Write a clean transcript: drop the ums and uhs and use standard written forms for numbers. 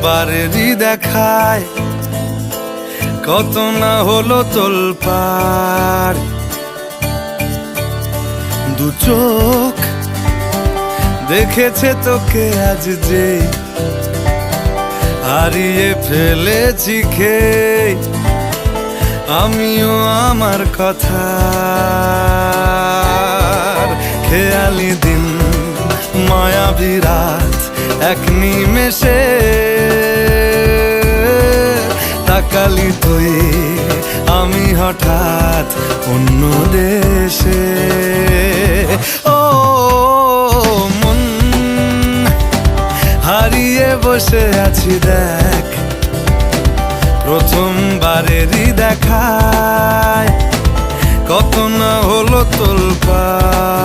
বারেরই দেখায় কত না হলো তোলপাড়। দু চোখ দেখেছে তোকে আজ যে হারিয়ে ফেলেছি খেয়ে আমিও আমার কথা। খেয়ালি দিন মায়াবী রাত এক নিমেষে তাকালি তুই আমি হঠাৎ অন্য দেশে। ও মন হারিয়ে বসে আছি দেখ প্রথমবারেরই দেখায় কত না হলো তোলপাড়।